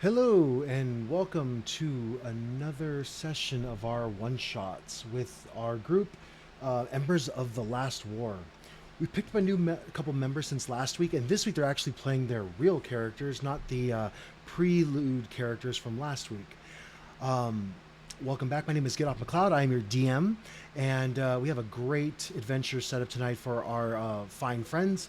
Hello and welcome to another session of our one-shots with our group, Embers of the Last War. We picked up a couple members since last week, and this week they're actually playing their real characters, not the prelude characters from last week. Welcome back. My name is Get Off McLeod. I am your DM, and we have a great adventure set up tonight for our fine friends.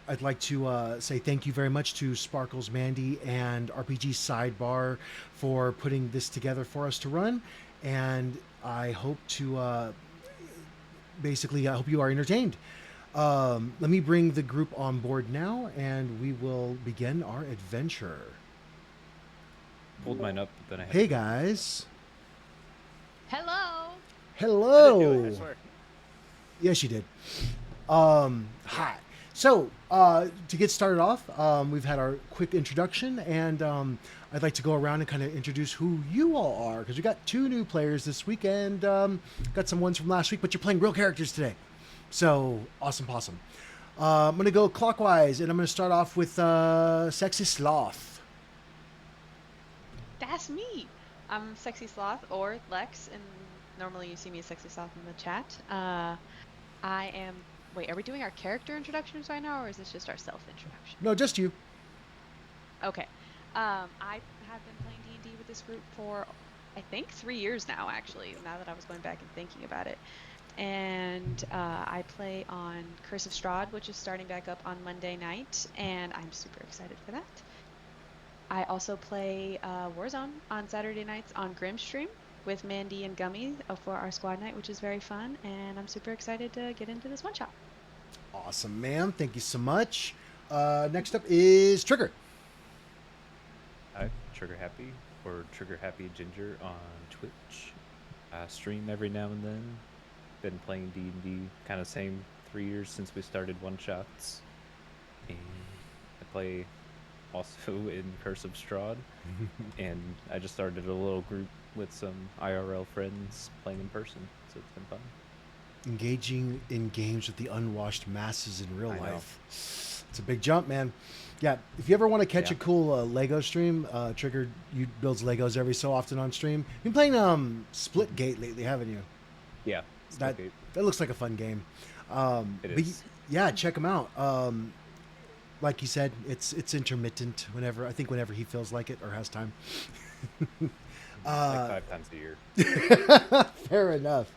I'd like to say thank you very much to Sparkles Mandy and RPG Sidebar for putting this together for us to run. And I hope to I hope you are entertained. Let me bring the group on board now, and we will begin our adventure. Pulled mine up, but then I had Hey to- guys. Hello. Hello. I didn't do it, I swear. Yes, you did. Hi. So, to get started off, we've had our quick introduction, and I'd like to go around and kind of introduce who you all are, because we got two new players this week, and got some ones from last week, but you're playing real characters today. So, awesome possum. I'm going to go clockwise, and I'm going to start off with Sexy Sloth. That's me. I'm Sexy Sloth or Lex, and normally you see me as Sexy Sloth in the chat. I am. Wait, are we doing our character introductions right now, or is this just our self-introduction? No, just you. Okay. I have been playing D&D with this group for, I think, 3 years now, actually, now that I was going back and thinking about it. And I play on Curse of Strahd, which is starting back up on Monday night, and I'm super excited for that. I also play Warzone on Saturday nights on Grimstream with Mandy and Gummy for our squad night, which is very fun, and I'm super excited to get into this one shot. Awesome, ma'am. Thank you so much. Next up is Trigger. Hi, Trigger Happy or Trigger Happy Ginger on Twitch. I stream every now and then. Been playing D&D kind of same 3 years since we started one shots. And I play also in Curse of Strahd. And I just started a little group with some IRL friends playing in person, so it's been fun. Engaging in games with the unwashed masses in real I know. life. It's a big jump, man. Yeah, if you ever want to catch Yeah. a cool Lego stream, Trigger you builds Legos every so often on stream. You've been playing Splitgate lately, haven't you? Yeah, That Splitgate. that looks like a fun game. It but is. yeah, check him out. Like you said, it's intermittent. Whenever he feels like it or has time. Like 5 times a year. Fair enough.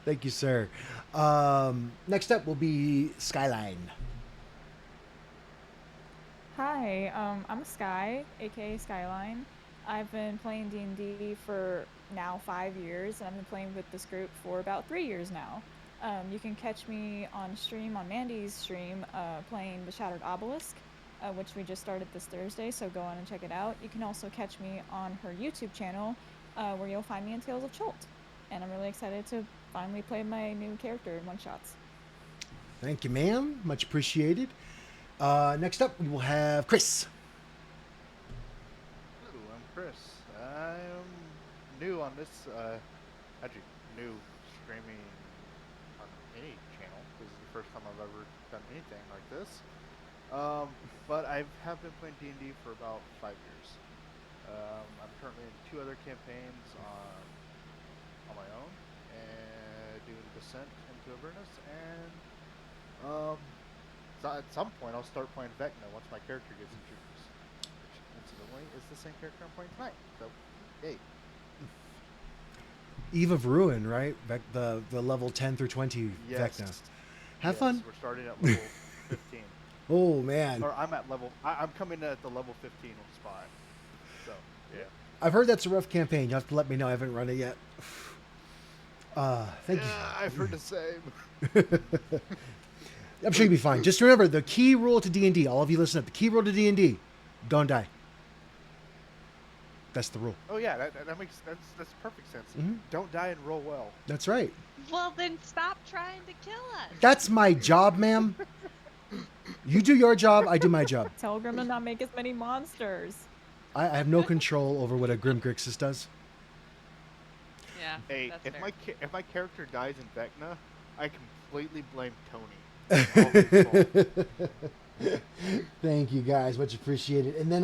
Thank you, sir. Next up will be Skyline. Hi, I'm Sky, aka Skyline. I've been playing D&D for now 5 years, and I've been playing with this group for about 3 years now. You can catch me on stream, on Mandy's stream, playing the Shattered Obelisk, which we just started this Thursday, so go on and check it out. You can also catch me on her YouTube channel, where you'll find me in Tales of Cholt. And I'm really excited to finally play my new character in one-shots. Thank you, ma'am. Much appreciated. Next up, we will have Chris. Hello, I'm Chris. I'm new on this, actually new streaming on any channel. This is the first time I've ever done anything like this. But I have been playing D&D for about 5 years. I'm currently in 2 other campaigns on my own, and doing Descent into Avernus, and so at some point I'll start playing Vecna once my character gets introduced. Which, incidentally, is the same character I'm playing tonight. So, yay. Eve of Ruin, right? The level 10 through 20 Yes. Vecna. Have Yes, fun. We're starting at level 15. Oh, man. Or I'm at level. I'm coming at the level 15 spot. So, yeah. I've heard that's a rough campaign. You have to let me know. I haven't run it yet. Thank Yeah, I've heard the same. you. I'm sure you'll be fine. Just remember, the key rule to D&D, all of you listen up, the key rule to D&D, don't die. That's the rule. Oh yeah, that makes that's perfect sense. Mhm. Don't die and roll well. That's right. Well, then stop trying to kill us. That's my job, ma'am. You do your job, I do my job. Tell Grim to not make as many monsters. I have no control over what a Grim Grixis does. Yeah. Hey, that's if fair. my character dies in Vecna, I completely blame Tony. All his fault. Thank you guys, much appreciated. And then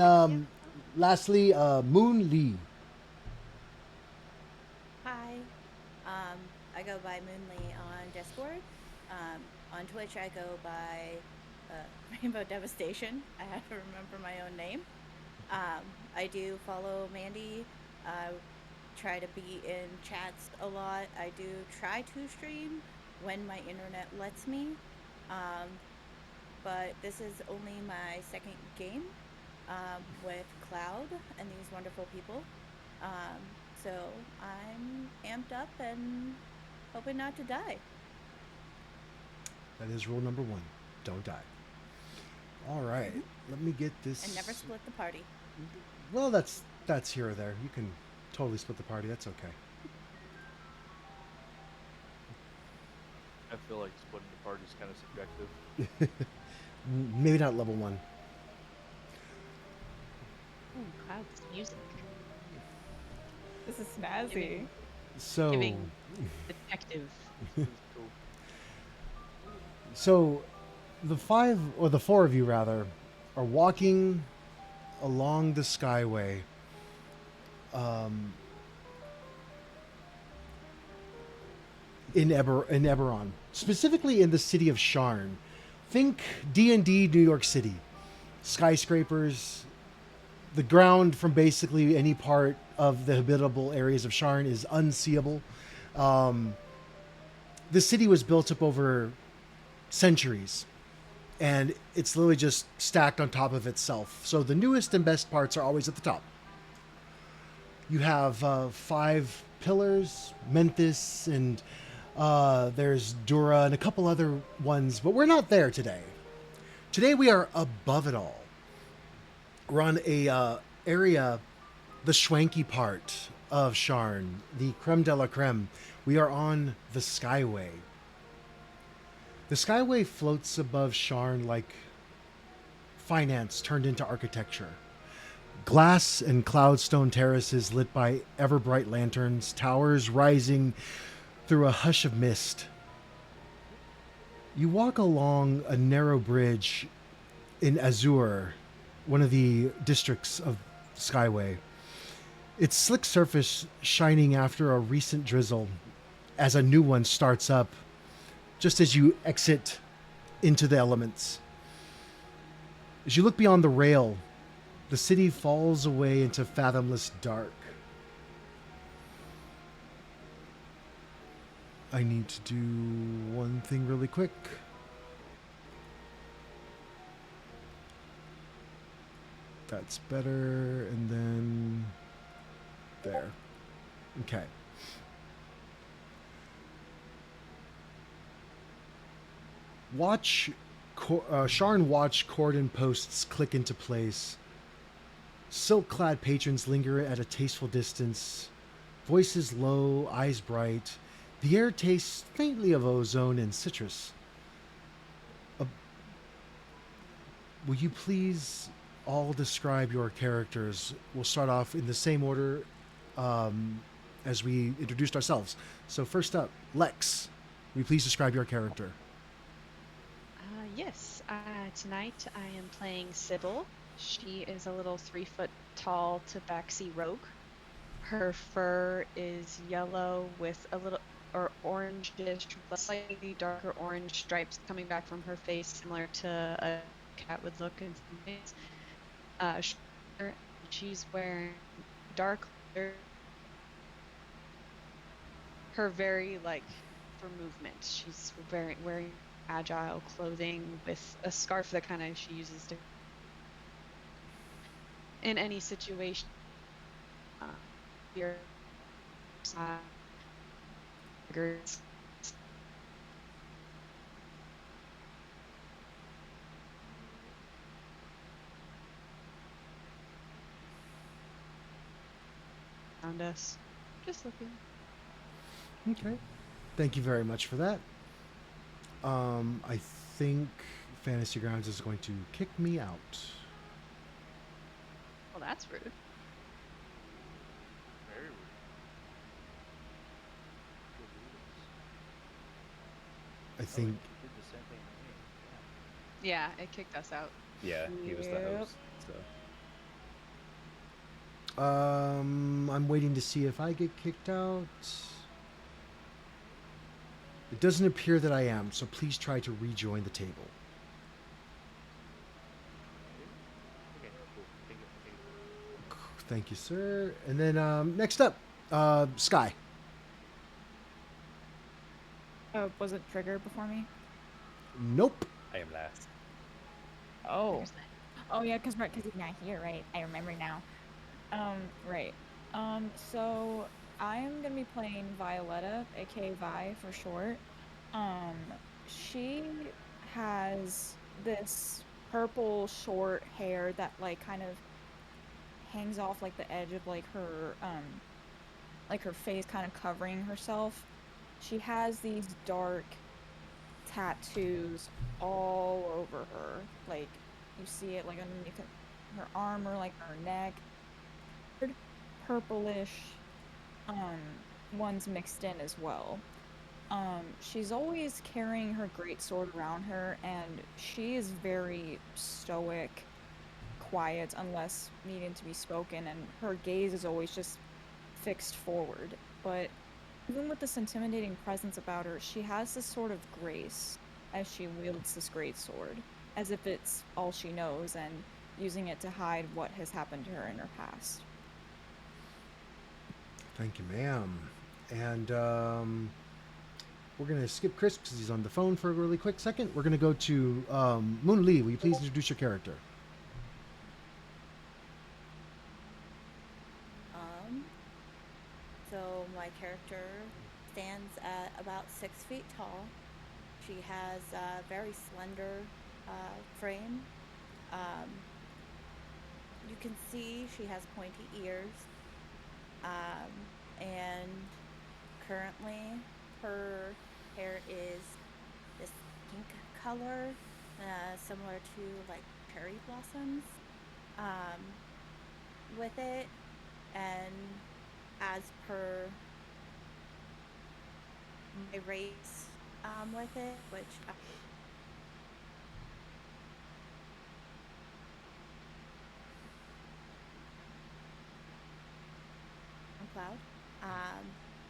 lastly, Moon Lee. Hi. I go by Moonly on Discord. On Twitch, I go by Rainbow Devastation. I have to remember my own name. I do follow Mandy. Try to be in chats a lot. I do try to stream when my internet lets me. Um, but this is only my second game with Cloud and these wonderful people. So I'm amped up and hoping not to die. That is rule number 1. Don't die. All right. Let me get this. And never split the party. Well, that's here or there. You can totally split the party. That's okay. I feel like splitting the party is kind of subjective. Maybe not level 1. Ooh, Cloud's music. This is snazzy. So, Giving detective. It's cool. so the 5 or the 4 of you rather are walking along the skyway. In Eberron, specifically in the city of Sharn. Think D&D New York City. Skyscrapers. The ground from basically any part of the habitable areas of Sharn is unseeable. The city was built up over centuries, and it's literally just stacked on top of itself. So the newest and best parts are always at the top. You have 5 pillars, Menthis, and there's Dura, and a couple other ones, but we're not there today. Today we are above it all. We're on a area, the schwanky part of Sharn, the creme de la creme. We are on the Skyway. The Skyway floats above Sharn like finance turned into architecture. Glass and cloudstone terraces lit by ever bright lanterns, towers rising through a hush of mist. You walk along a narrow bridge in Azure, one of the districts of Skyway. Its slick surface shining after a recent drizzle as a new one starts up, just as you exit into the elements. As you look beyond the rail, the city falls away into fathomless dark. I need to do one thing really quick. That's better. And then there. Okay. Sharn watch cordon posts click into place. Silk-clad patrons linger at a tasteful distance. Voices low, eyes bright. The air tastes faintly of ozone and citrus. Will you please all describe your characters? We'll start off in the same order as we introduced ourselves. So first up, Lex, will you please describe your character? Yes. Tonight I am playing Sybil. She is a little 3-foot tall tabaxi rogue. Her fur is yellow with a little or orangish, slightly darker orange stripes coming back from her face, similar to a cat would look in some ways. She's wearing dark leather. Her very for movement. She's wearing agile clothing with a scarf that kind of she uses to in any situation. Your around us. Just looking. Okay. Thank you very much for that. I think Fantasy Grounds is going to kick me out. Well, that's rude. Very rude. I think It did the same thing to me. Yeah, it kicked us out. Yeah, he was the Yep. host. So I'm waiting to see if I get kicked out. It doesn't appear that I am, so please try to rejoin the table. Okay, cool. Take it. Thank you, sir. And then next up, Sky. Oh, was it Trigger before me? Nope. I am last. Oh. There's that. Oh yeah, because he's not here, right? I remember now. Right. So I'm gonna be playing Violetta, aka Vi for short. Um, she has this purple short hair that like kind of hangs off like the edge of like her face kind of covering herself. She has these dark tattoos all over her. Like you see it like underneath her arm or like her neck. Purplish ones mixed in as well. She's always carrying her great sword around her, and she is very stoic, quiet, unless needing to be spoken, and her gaze is always just fixed forward. But even with this intimidating presence about her, she has this sort of grace as she wields this great sword, as if it's all she knows, and using it to hide what has happened to her in her past. Thank you, ma'am. And we're going to skip Chris because he's on the phone for a really quick second. We're going to go to Moon Lee. Will you please introduce your character? So my character stands at about 6 feet tall. She has a very slender frame. Um, you can see she has pointy ears. And currently her hair is this pink color, similar to like cherry blossoms with it. And as per my race with it, which cloud,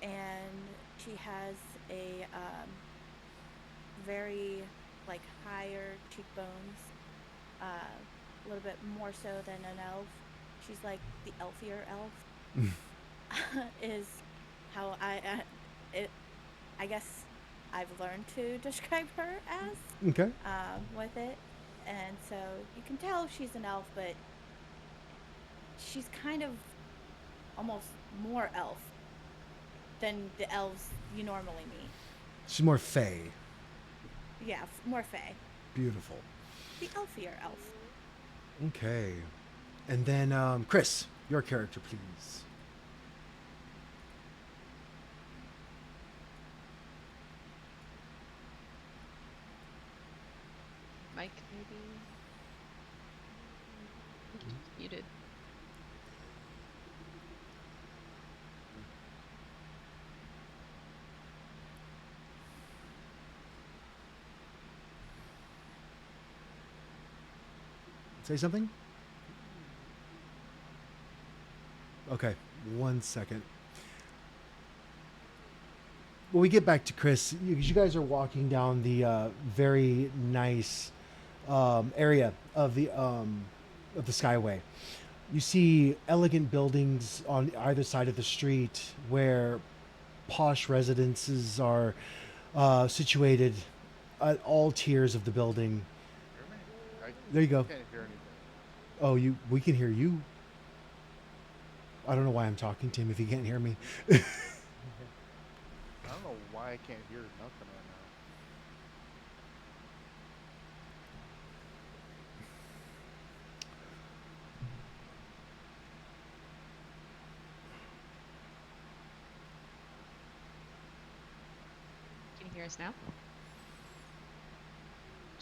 and she has a very like higher cheekbones, a little bit more so than an elf. She's like the elfier elf. Is how it. I guess I've learned to describe her as Okay. with it, and so you can tell she's an elf, but she's kind of almost more elf than the elves you normally meet. She's more fey. Yeah, more fae. Beautiful. The elfier elf. Okay. And then Chris, your character, please. Mike, maybe. I think he's muted. Say something? Okay, 1 second. When we get back to Chris, you guys are walking down the very nice area of the Skyway. You see elegant buildings on either side of the street where posh residences are situated at all tiers of the building. Hear me? There you go. Can't hear anything. Oh, we can hear you. I don't know why I'm talking to him if he can't hear me. I don't know why I can't hear nothing right now. Can you hear us now?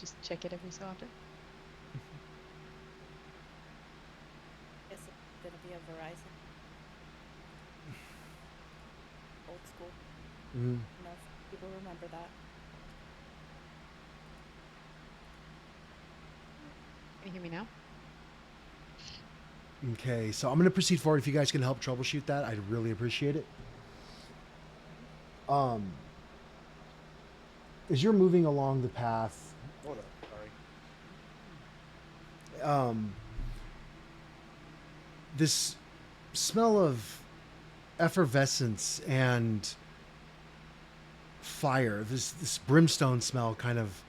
Just check it every so often. Guess it's gonna be a Verizon. Old school. Mm. I don't know if people remember that. Can you hear me now? Okay, so I'm going to proceed forward. If you guys can help troubleshoot that, I'd really appreciate it. As you're moving along the path, Hold up. Sorry. This smell of effervescence and fire, this brimstone smell, kind of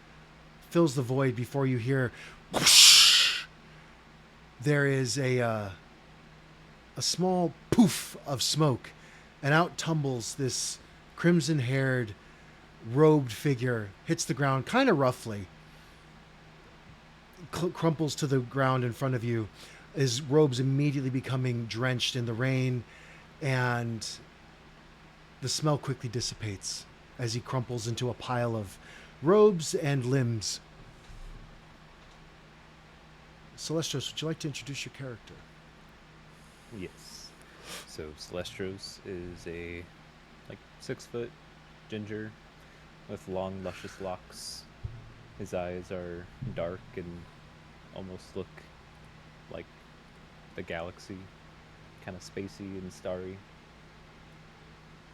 fills the void before you hear. Whoosh! There is a small poof of smoke, and out tumbles this crimson-haired, robed figure. Hits the ground kind of roughly. Crumples to the ground in front of you, his robes immediately becoming drenched in the rain, and the smell quickly dissipates as he crumples into a pile of robes and limbs. Celestros, would you like to introduce your character? Yes. So Celestros is a 6-foot ginger with long, luscious locks. His eyes are dark and almost look like the galaxy, kind of spacey and starry,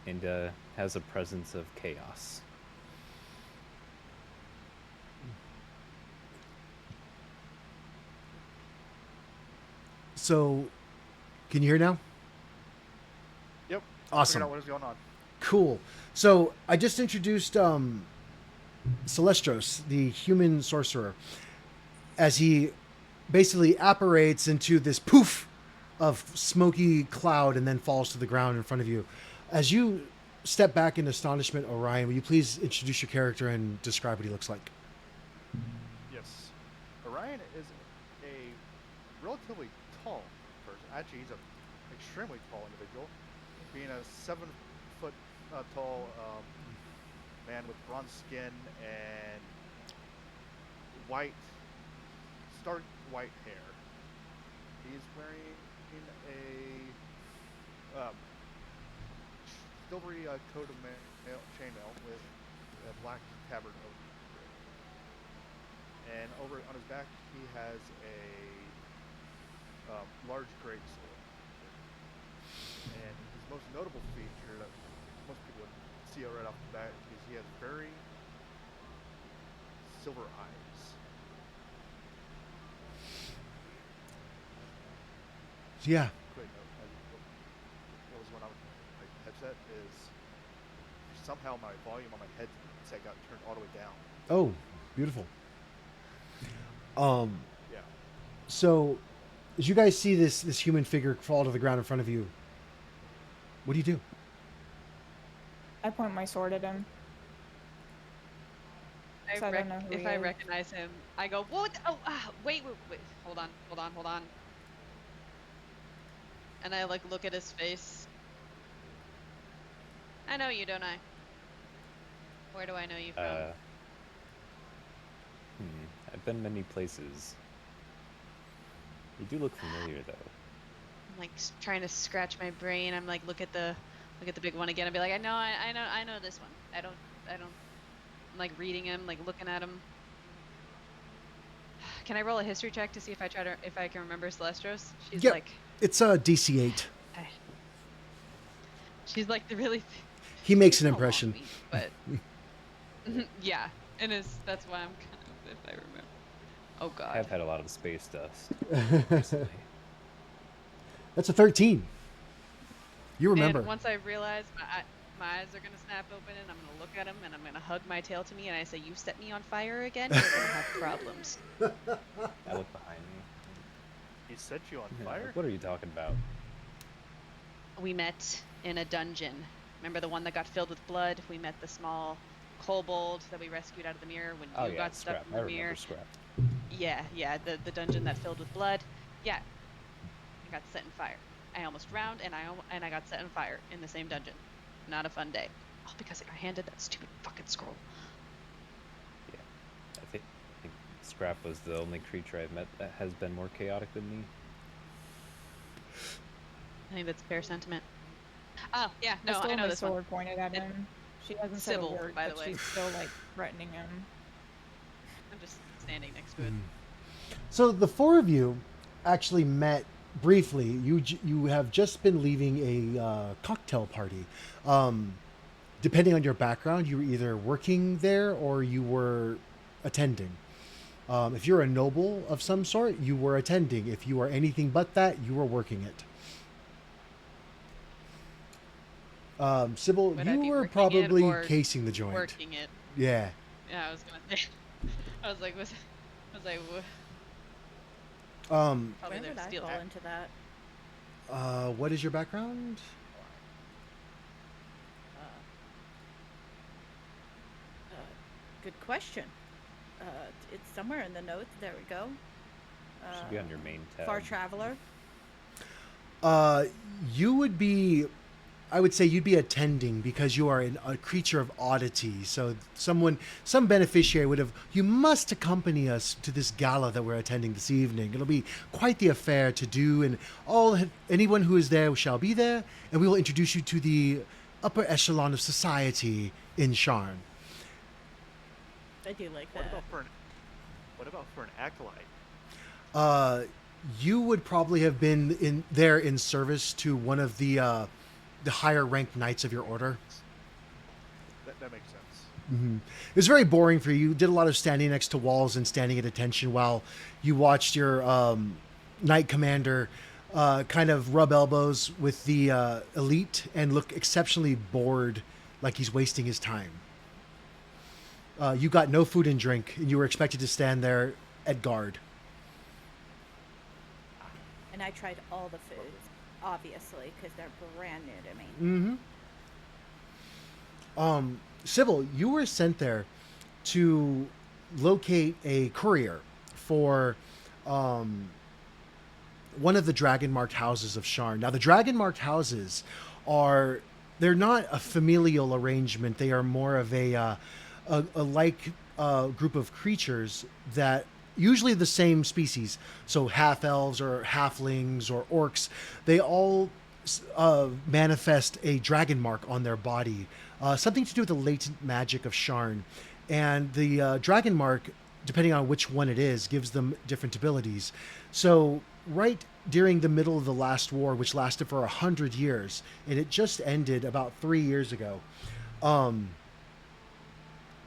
and has a presence of chaos. So, can you hear now? Yep. Awesome. Figured out what is going on. Cool. So I just introduced Celestros, the human sorcerer, as he basically apparates into this poof of smoky cloud and then falls to the ground in front of you. As you step back in astonishment, Orion, will you please introduce your character and describe what he looks like? Yes. Orion is a relatively tall person. Actually, he's an extremely tall individual, being a 7-foot tall man with bronze skin and white, stark white hair. He's wearing a silvery coat of chainmail with a black tabard over it. And over on his back, he has a large great sword. And his most notable feature that most people would see right off the bat is he has very silver eyes. Yeah. Quick note, what was when I was my headset is somehow my volume on my headset got turned all the way down. Oh, beautiful. Yeah. So, as you guys see this human figure fall to the ground in front of you, what do you do? I point my sword at him. So I don't know who If he I is. recognize him, I go, what? Oh, wait. Hold on. And I look at his face. I know you, don't I? Where do I know you from? I've been many places. You do look familiar, though. I'm trying to scratch my brain. I'm look at the big one again and be like, I know this one. I don't. I'm reading him, looking at him. Can I roll a history check to see if I can remember Celestros? She's Yep. It's a DC 8. She's the really. He makes It's an been a long impression. week, but yeah, and that's why I'm kind of, if I remember. Oh God. I've had a lot of space dust recently. That's a 13. You remember. And once I realize my eyes are gonna snap open and I'm gonna look at him and I'm gonna hug my tail to me and I say, "You set me on fire again, you're gonna have problems." I look behind me. He set you on Yeah, fire? what are you talking about? We met in a dungeon. Remember the one that got filled with blood? We met the small kobold that we rescued out of the mirror when you got stuck Scrap. in I the remember mirror. Scrap. Yeah, the dungeon that filled with blood. Yeah, I got set in fire. I almost drowned, and I got set on fire in the same dungeon. Not a fun day. All because I got handed that stupid fucking scroll. Yeah, I think Scrap was the only creature I've met that has been more chaotic than me. I think that's a fair sentiment. Oh yeah, I no, still I have know my this sword one. pointed at him. She hasn't said a Sybil, word, by the but way. she's still threatening him. I'm just standing next to it. So the four of you actually met briefly, you have just been leaving a cocktail party. Um, Depending on your background, you were either working there or you were attending. If you're a noble of some sort, you were attending. If you are anything but that, you were working it. Sybil, Would I you be were working it probably or casing the joint. working it? Yeah. Yeah, I was gonna say. I was like, Um, probably Where there would to I steal fall that. into that? what is your background? Uh, Good question. It's somewhere in the notes. There we go. Should be on your main tab. Far traveler. Uh, you would be, I would say you'd be attending because you are a creature of oddity. So some beneficiary would have, you must accompany us to this gala that we're attending this evening. It'll be quite the affair to do, and anyone who is there shall be there, and we will introduce you to the upper echelon of society in Sharn. I do like What that. about for an acolyte? You would probably have been in service to one of the higher ranked knights of your order. That makes sense. It was very boring for you. You did a lot of standing next to walls and standing at attention while you watched your knight commander kind of rub elbows with the elite and look exceptionally bored, like he's wasting his time. You got no food and drink, and you were expected to stand there at guard. And I tried all the foods, obviously, because they're brand new to me. Sybil, you were sent there to locate a courier for one of the dragon marked houses of Sharn. Now, the dragon marked houses they're not a familial arrangement. They are more of a group of creatures that usually the same species. So half elves or halflings or orcs, they all manifest a dragon mark on their body, something to do with the latent magic of Sharn. And the dragon mark, depending on which one it is, gives them different abilities. So right during the middle of the last war, which lasted for 100 years, and it just ended about 3 years ago,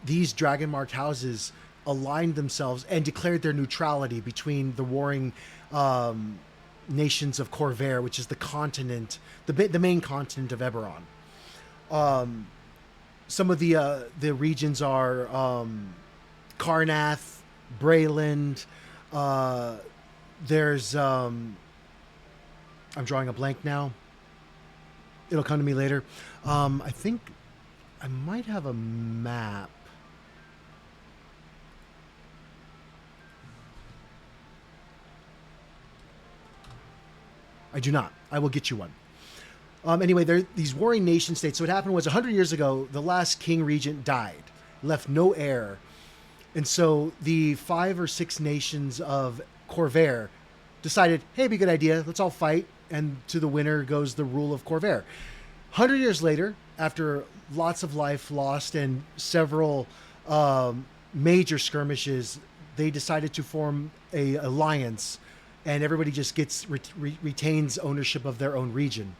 these dragon marked houses aligned themselves and declared their neutrality between the warring nations of Corvair, which is the continent, the main continent of Eberron. Some of the regions are Karnath, Brayland. There's I'm drawing a blank now. It'll come to me later. I think I might have a map. I do not. I will get you one. Anyway, there are these warring nation states. So what happened was 100 years ago, the last king regent died, left no heir. And so the 5 or 6 nations of Corvair decided, hey, it'd be a good idea. Let's all fight. And to the winner goes the rule of Corvair. 100 years later, after lots of life lost and several major skirmishes, they decided to form a alliance, and everybody just retains ownership of their own region.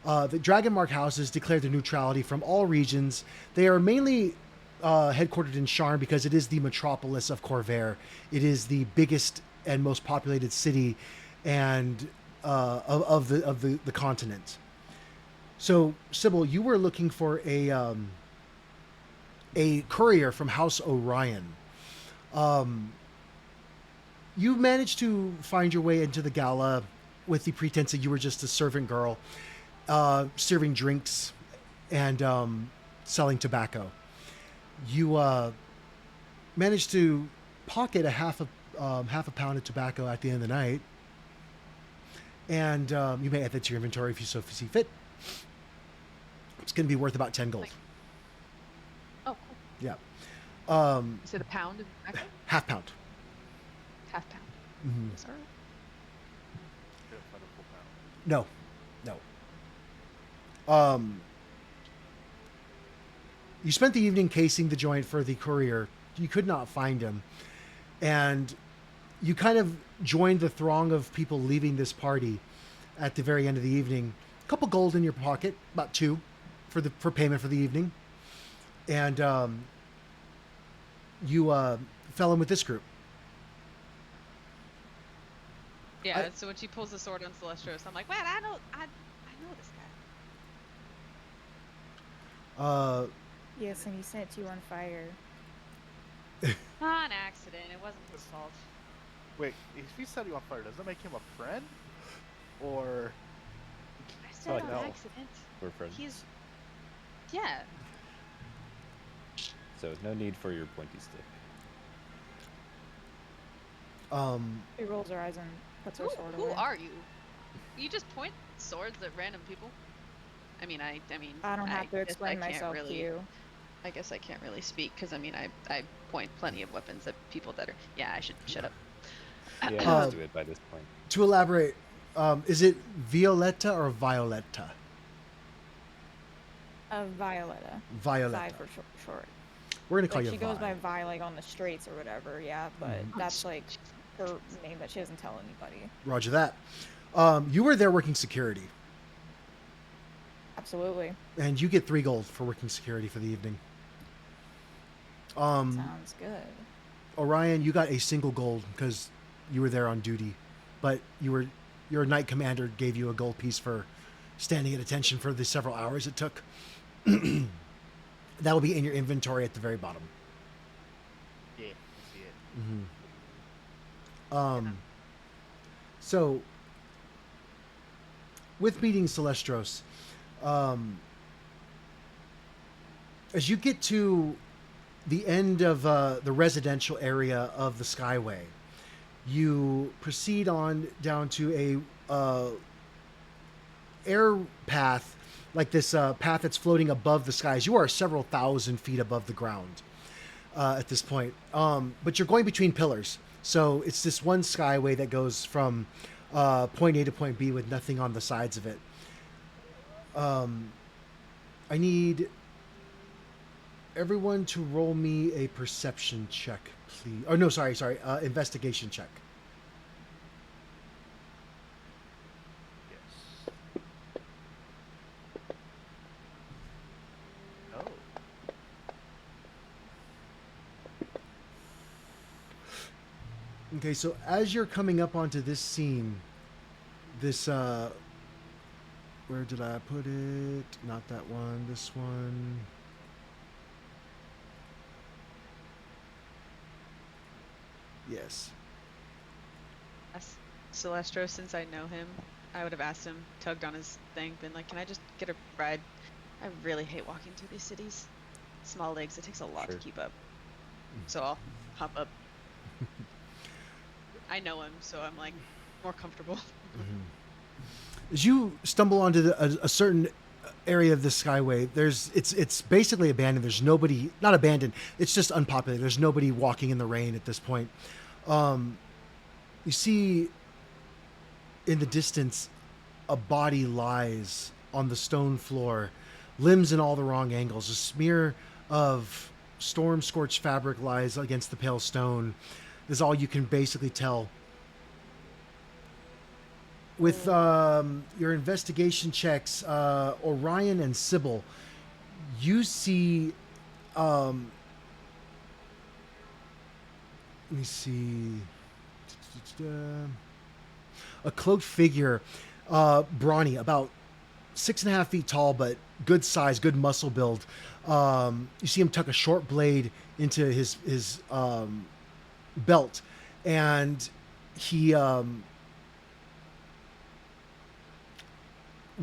The Dragon Mark houses declare their neutrality from all regions. They are mainly headquartered in Sharn because it is the metropolis of Corvair. It is the biggest and most populated city and of the continent. So, Sybil, you were looking for a courier from House Orion. You managed to find your way into the gala with the pretense that you were just a servant girl, serving drinks and selling tobacco. You managed to pocket a half a pound of tobacco at the end of the night, and you may add that to your inventory if you so see fit. It's going to be worth about 10 gold. Oh, cool. Yeah. You said a pound of tobacco? Half pound. Half pound. Mm-hmm. That's all right. Couldn't find a full pound. No. You spent the evening casing the joint for the courier. You could not find him. And you kind of join the throng of people leaving this party at the very end of the evening. A couple gold in your pocket, about 2, for payment for the evening, and you fell in with this group. Yeah. So when she pulls the sword on Celestros, I'm like, wait, I know this guy. Yes, and he set you on fire. An accident. It wasn't his fault. Wait, if he set you on fire, does that make him a friend? Or I said on no. accident. We're friends. Yeah. So no need for your pointy stick. He rolls her eyes and puts her sword Who away. are you? You just point swords at random people? I mean, I don't have to guess explain I can't myself really, to you. I guess I can't really speak because I point plenty of weapons at people that are. Yeah, I should shut up. Yeah, let's do it by this point. To elaborate, is it Violetta or Violetta? Violetta. Violetta. Vi for short. We're gonna call Like you she Vi. goes by Vi like on the streets or whatever, yeah, but that's like her name that she doesn't tell anybody. Roger that. You were there working security, Absolutely. and you get 3 gold for working security for the evening. Sounds good. Orion, you got a single gold because you were there on duty, but your knight commander gave you a gold piece for standing at attention for the several hours it took. That will be in your inventory at the very bottom. yeah, I see it. So with meeting Celestros, as you get to the end of the residential area of the Skyway, you proceed on down to a air path, like this path that's floating above the skies. You are several thousand feet above the ground at this point, but you're going between pillars. So it's this one Skyway that goes from point A to point B with nothing on the sides of it. I need everyone to roll me a perception check, please. Oh, no, sorry. Investigation check. Yes. Oh. Okay, so as you're coming up onto this scene, this, where did I put it? Not that one, this one. Yes. Celestro, since I know him, I would have asked him, tugged on his thing, been like, can I just get a ride? I really hate walking through these cities. Small legs, it takes a lot to Sure. keep up. So I'll hop up. I know him, so I'm like more comfortable. As you stumble onto a certain area of the Skyway, it's basically abandoned. There's nobody, not abandoned. It's just unpopulated. There's nobody walking in the rain at this point. You see in the distance a body lies on the stone floor, limbs in all the wrong angles. A smear of storm-scorched fabric lies against the pale stone. Is all you can basically tell. With your investigation checks, Orion and Sybil, you see. Let me see. A cloaked figure, brawny, about 6.5 feet tall, but good size, good muscle build. You see him tuck a short blade into his belt, and he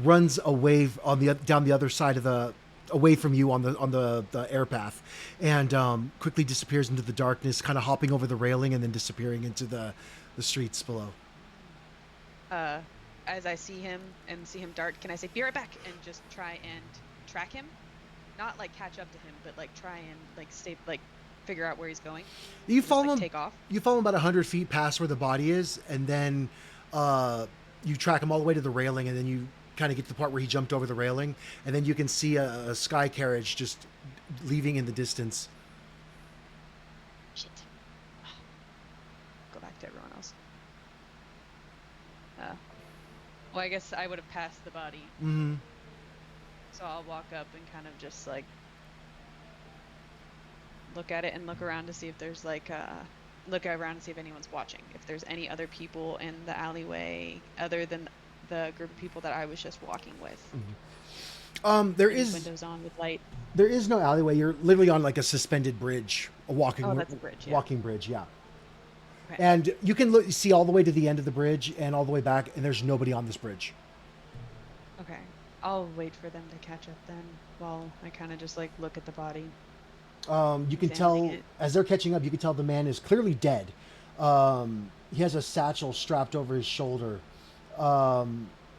runs away on down the other side of the, away from you on the air path, and quickly disappears into the darkness, kind of hopping over the railing and then disappearing into the streets below. As I see him and see him dart, can I say, be right back, and just try and track him? Not like catch up to him, but like try and like stay, like figure out where he's going. You Just, follow like, him. take off. You follow him about 100 feet past where the body is, and then you track him all the way to the railing, and then you kind of get to the part where he jumped over the railing, and then you can see a sky carriage just leaving in the distance. Shit. Go back to everyone else. Well, I guess I would have passed the body. Mm-hmm. So I'll walk up and kind of just like look at it and look around to see if there's like look around to see if anyone's watching. If there's any other people in the alleyway other than the group of people that I was just walking with. There Any is windows on with light. there is no alleyway. You're literally on like a suspended bridge, a walking Oh, that's a bridge, yeah. walking bridge, yeah. Okay. And you can look, see all the way to the end of the bridge and all the way back, and there's nobody on this bridge. Okay. I'll wait for them to catch up then while I kind of just like look at the body. You can tell Examining it. as they're catching up, you can tell the man is clearly dead. He has a satchel strapped over his shoulder.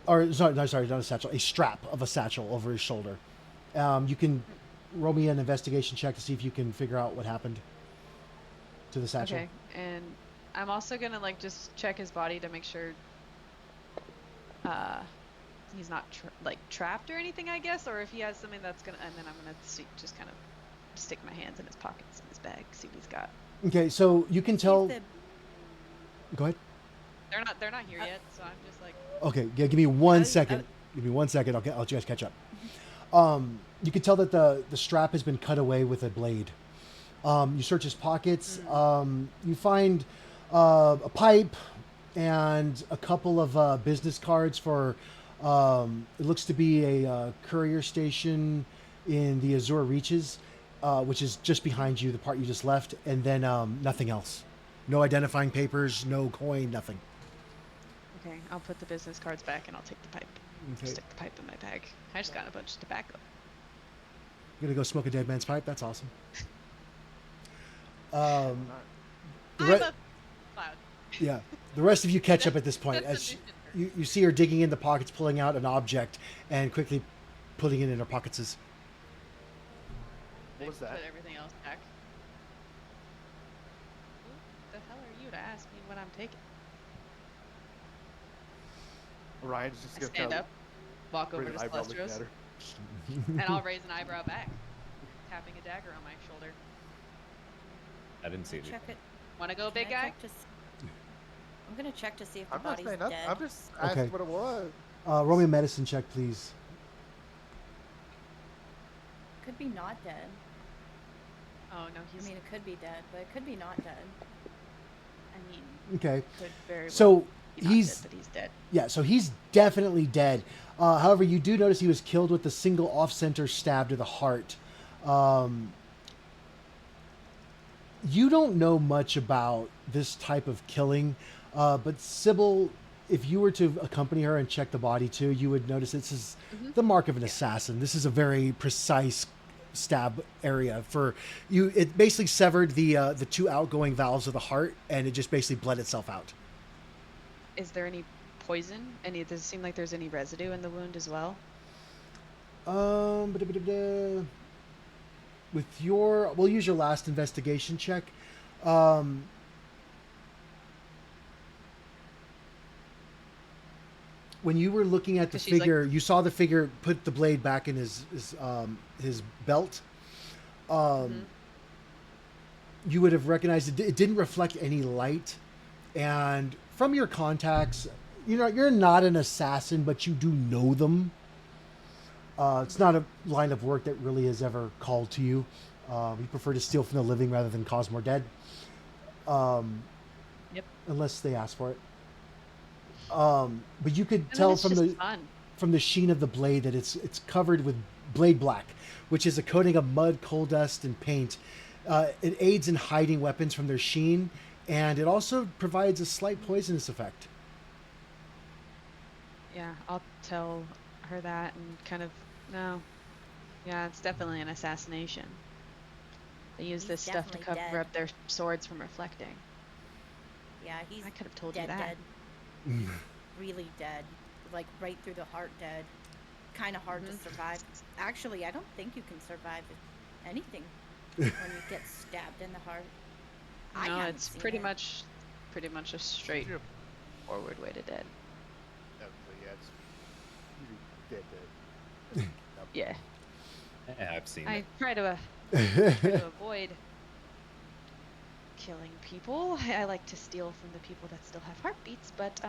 Or sorry, no, sorry, not a satchel, a strap of a satchel over his shoulder. You can roll me an investigation check to see if you can figure out what happened to the satchel. Okay. And I'm also gonna like just check his body to make sure he's not like trapped or anything, I guess, or if he has something that's gonna, and then I'm gonna see, just kind of stick my hands in his pockets in his bag, see what he's got. Okay, so you can tell. The- Go ahead. They're not here yet, so I'm just like. Okay, yeah, give me one was- second. Give me 1 second. I'll you guys catch up. You can tell that the strap has been cut away with a blade. You search his pockets. You find a pipe and a couple of business cards for. It looks to be a courier station in the Azure Reaches, which is just behind you, the part you just left, and then nothing else. No identifying papers, no coin, nothing. Okay, I'll put the business cards back and I'll take the pipe. Okay. Stick the pipe in my bag. I just got a bunch of tobacco. You're gonna go smoke a dead man's pipe? That's awesome. The I'm re- a cloud. yeah, the rest of you catch up at this point That's as the mission. you see her digging in the pockets, pulling out an object, and quickly putting it in her pockets. What was that? Put everything else back. Who the hell are you to ask me what I'm taking? Ryan's just I gonna stand kinda up, walk over raise to an eyebrow looking at Celestros, her. and I'll raise an eyebrow back, tapping a dagger on my shoulder. I didn't see it. check it. Wanna go, Can big I guy? check to I'm gonna check to see if the I'm not body's saying nothing. dead. I'm just Okay. asking what it was. Roll me a medicine check, please. Could be not dead. Oh no, I he's. mean, it could be dead, but it could be not dead. I mean, Okay, could very well. so be not he's dead, but he's dead. yeah, so he's definitely dead. However, you do notice he was killed with a single off-center stab to the heart. You don't know much about this type of killing, but Sybil, if you were to accompany her and check the body too, you would notice this is the mark of an assassin. This is a very precise stab area for you. It basically severed the two outgoing valves of the heart, and it just basically bled itself out. Is there any poison? Does it seem like there's any residue in the wound as well? With we'll use your last investigation check. When you were looking at the She's like- figure, you saw the figure put the blade back in his belt. You would have recognized it didn't reflect any light, and from your contacts, you're not an assassin, but you do know them. It's not a line of work that really has ever called to you. You prefer to steal from the living rather than cause more dead. Yep. Unless they ask for it. But you could And then tell it's from just fun. the sheen of the blade that it's covered with blade black, which is a coating of mud, coal dust, and paint. It aids in hiding weapons from their sheen, and it also provides a slight poisonous effect. Yeah, I'll tell her that and kind of no. Yeah, it's definitely an assassination. They use He's this stuff to definitely cover dead. up their swords from reflecting. Yeah, he's I could have told dead, you that. dead. Really dead. Like right through the heart dead. Kind of hard to survive. Actually, I don't think you can survive anything when you get stabbed in the heart. I No, haven't it's seen pretty it. much a straight Yep. forward way to dead. Yeah, it's dead. Nope. Yeah, Yeah, I've seen I it. try to avoid killing people. I like to steal from the people that still have heartbeats, but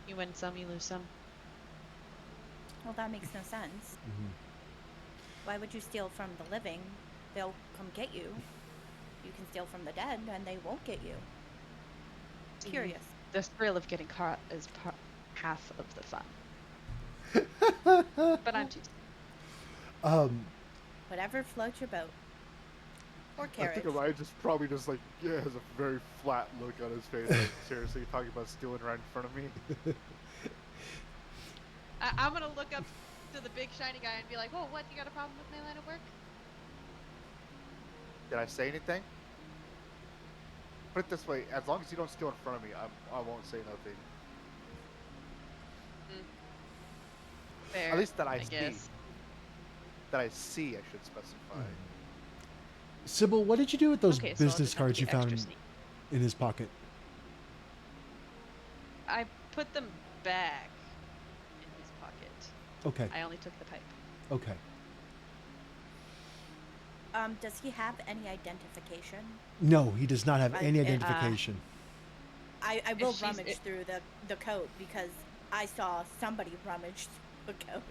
You win some, you lose some. Well, that makes no sense. Mhm. Why would you steal from the living? They'll come get you. You can steal from the dead, and they won't get you. See, Curious. The thrill of getting caught is half of the fun. But I'm too. Um, Whatever floats your boat. Or I carriage. think Orion just probably just like has a very flat look on his face. Like, seriously, you're talking about stealing right in front of me? I'm gonna look up to the big shiny guy and be like, "Whoa, what? You got a problem with my line of work?" Did I say anything? Put it this way: as long as you don't steal in front of me, I won't say nothing. Fair. At least that I see. guess. That I see, I should specify. Sybil, what did you do with those Okay, so I'll business just have to cards be you found extra sneaky. in his pocket? I put them back in his pocket. Okay. I only took the pipe. Okay. Does he have any identification? No, he does not have I- any it- identification. I will she's- rummage it- through the coat because I saw somebody rummage the coat.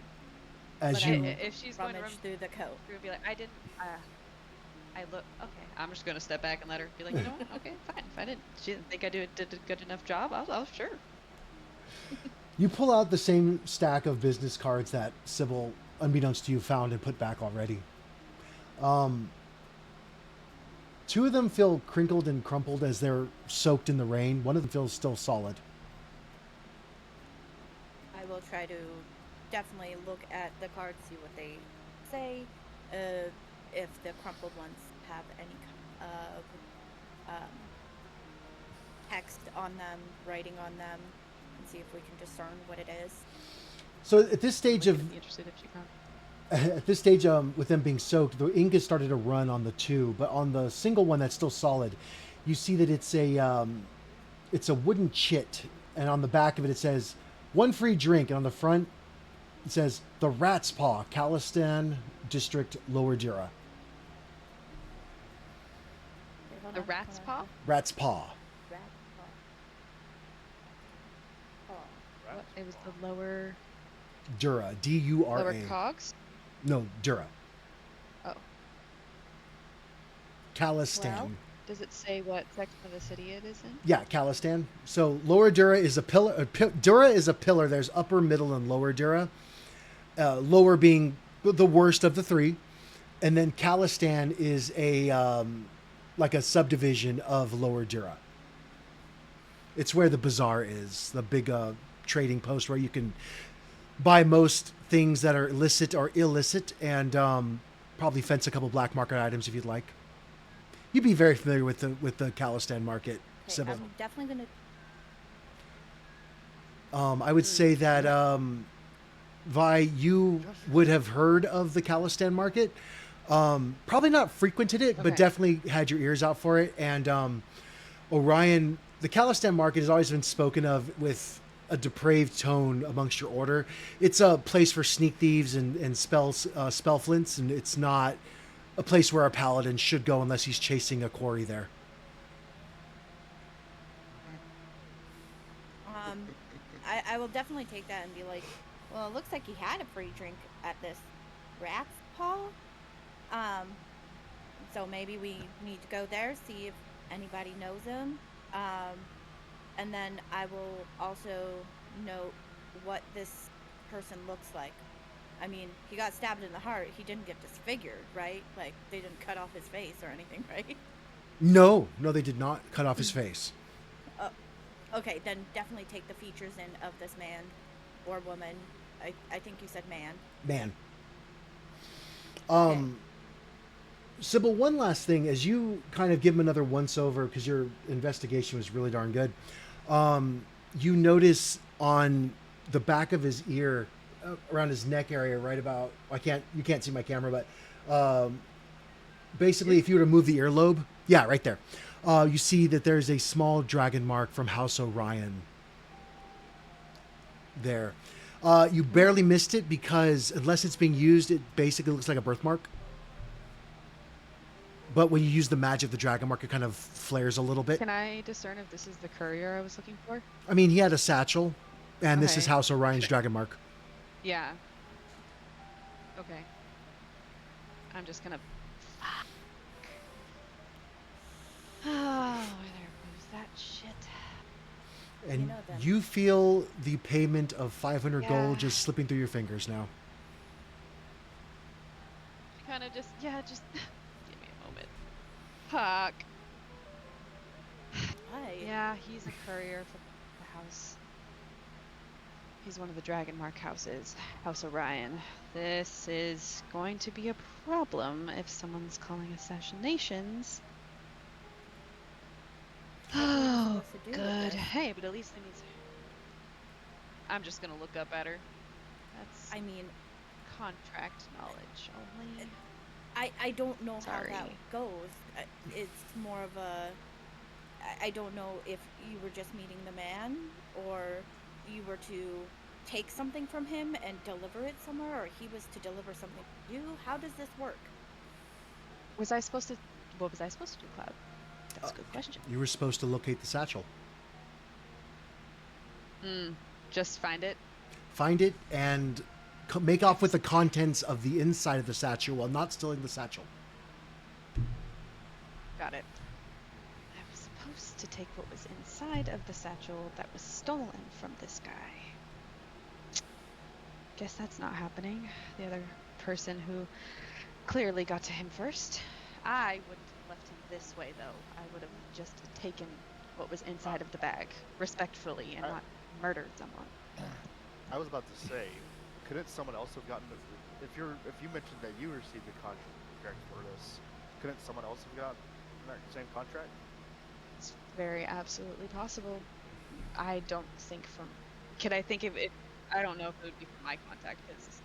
As but you, If she's going to Rummage run through the coat. through and be like, I didn't. I look. Okay, I'm just gonna step back and let her be like, you know what? Okay, fine. If I didn't, she didn't think I did a good enough job. I'll sure. you pull out the same stack of business cards that Sybil, unbeknownst to you, found and put back already. Two of them feel crinkled and crumpled as they're soaked in the rain. One of them feels still solid. I will try to definitely look at the cards, see what they say, if the crumpled ones have any kind of text on them, writing on them, and see if we can discern what it is. So at this stage of Be interested if she found. at this stage, with them being soaked, the ink has started to run on the two, but on the single one that's still solid, you see that it's a wooden chit, and on the back of it says "one free drink," and on the front it says "the Rat's Paw, Khalistan District, Lower Dura." Okay, hold The on, rat's hold paw? on. Rat's Paw. Rat paw. Oh. What? It was the lower Dura. D-U-R-A. lower cogs. No, Dura. Oh, Khalistan. Well- does it say what section of the city it is in? Yeah, Khalistan. So Lower Dura is a pillar. Dura is a pillar. There's upper, middle, and lower Dura. Lower being the worst of the three, and then Khalistan is a like a subdivision of Lower Dura. It's where the bazaar is, the big trading post where you can buy most things that are illicit or illicit, and probably fence a couple black market items if you'd like. You'd be very familiar with the Khalistan market, Okay, Sybil. I'm definitely gonna. I would say that Vi, you would have heard of the Khalistan market. Probably not frequented it, but Okay. definitely had your ears out for it. And Orion, the Khalistan market has always been spoken of with a depraved tone amongst your order. It's a place for sneak thieves and spell flints, and it's not a place where a paladin should go unless he's chasing a quarry there. I will definitely take that and be like, well, it looks like he had a free drink at this rat's paw. So maybe we need to go there, see if anybody knows him. And then I will also note what this person looks like. I mean, he got stabbed in the heart. He didn't get disfigured, right? Like, they didn't cut off his face or anything, right? No, they did not cut off his face. Okay, then definitely take the features in of this man or woman. I think you said man. Man. Okay. Sybil, one last thing, as you kind of give him another once over, because your investigation was really darn good, you notice on the back of his ear, around his neck area, right about, you can't see my camera, but basically if you were to move the earlobe, yeah, right there, you see that there's a small dragon mark from House Orion there. You barely missed it because unless it's being used, it basically looks like a birthmark. But when you use the magic, the dragon mark, it kind of flares a little bit. Can I discern if this is the courier I was looking for? I mean, he had a satchel, And this is Okay. House Orion's dragon mark. Yeah. Okay. I'm just gonna. Fuck. Oh, there goes that shit. And know them. you feel the payment of 500 Yeah. gold just slipping through your fingers now. Kind of just give me a moment. Fuck. Hi. Yeah, he's a courier for the house. He's one of the Dragon Mark houses, House Orion. This is going to be a problem if someone's calling assassinations. What are we Oh, supposed to do with good. this? Hey, but at least they need. I'm just gonna look up at her. That's I mean, contract knowledge only. I don't know how that Sorry. goes. It's more of a. I don't know if you were just meeting the man, or you were to take something from him and deliver it somewhere, or he was to deliver something to you. How does this work? Was I supposed to? What was I supposed to do, Cloud? That's a good question. You were supposed to locate the satchel. Just find it. Find it and make off with the contents of the inside of the satchel while not stealing the satchel. Got it. I was supposed to take what was inside of the satchel that was stolen from this guy. Guess that's not happening. The other person who clearly got to him first. I wouldn't have left him this way, though. I would have just taken what was inside of the bag, respectfully, and not murdered someone. I was about to say, couldn't someone else have gotten if you mentioned that you received a contract for this, couldn't someone else have gotten that same contract? It's very absolutely possible. I don't think from. Could I think of it? I don't know if it would be from my contact, because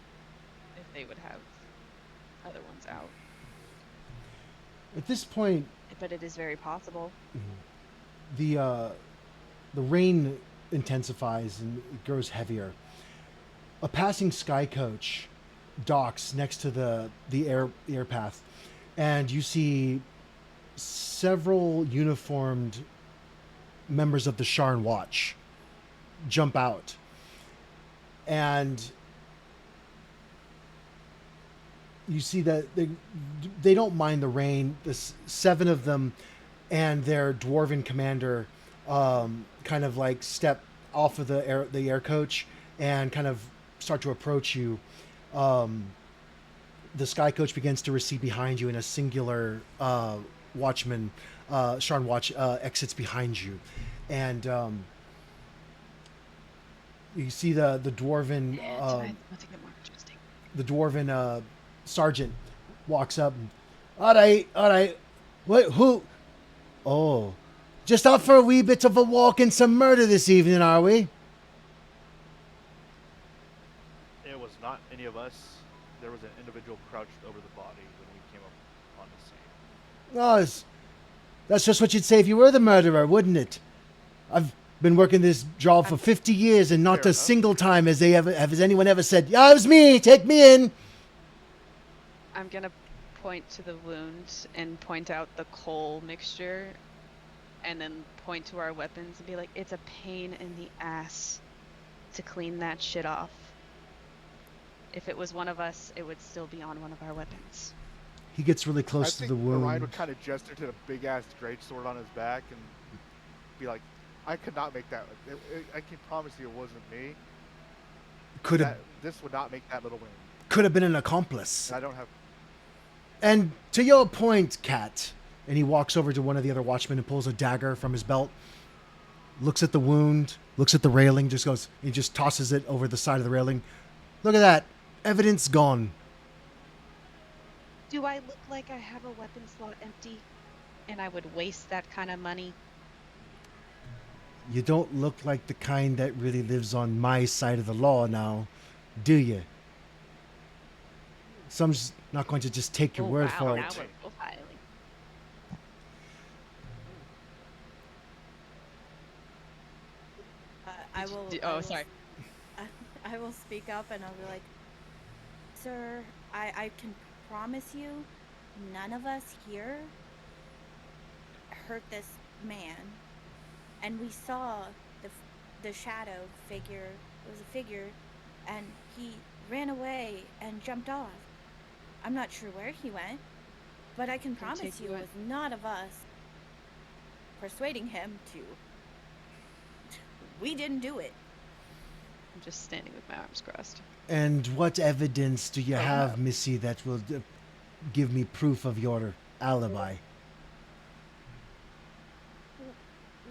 if they would have other ones out. At this point, But it is very possible. the rain intensifies and it grows heavier. A passing sky coach docks next to the air path, and you see several uniformed members of the Sharn Watch jump out, and you see that they don't mind the rain. Seven of them and their dwarven commander kind of like step off of the air coach and kind of start to approach you. The sky coach begins to recede behind you, and a singular watchman, Sharn Watch, exits behind you, and you see the dwarven Tonight, let's get more interesting. the dwarven sergeant walks up. And, all right. What? Who? Oh, just out for a wee bit of a walk and some murder this evening, are we? It was not any of us. There was an individual crouched over the body when we came up on the scene. Oh, that's just what you'd say if you were the murderer, wouldn't it? I've been working this job for 50 years, and not Fair a enough. single time has anyone ever said, "Yeah, it was me. Take me in." I'm gonna point to the wound and point out the coal mixture, and then point to our weapons and be like, it's a pain in the ass to clean that shit off. If it was one of us, it would still be on one of our weapons. He gets really I close to think the wound. Orion would kind of gesture to the big ass greatsword on his back and be like, "I could not make that. I can promise you, it wasn't me. Could have This would not make that little wound. been an accomplice. And I don't have." And to your point, Cat, and he walks over to one of the other watchmen and pulls a dagger from his belt, looks at the wound, looks at the railing, he just tosses it over the side of the railing. Look at that. Evidence gone. Do I look like I have a weapon slot empty and I would waste that kind of money? You don't look like the kind that really lives on my side of the law now, do you? Some's not going to just take your word for now it. we're profiling. I will. Oh, sorry. I will speak up and I'll be like, "Sir, I can promise you, none of us here hurt this man, and we saw the shadow figure. It was a figure, and he ran away and jumped off. I'm not sure where he went, but I can Did he take promise you you it in? was not of us persuading him to. We didn't do it. I'm just standing with my arms crossed. And what evidence do you Oh, have, Missy, that will give me proof of your alibi?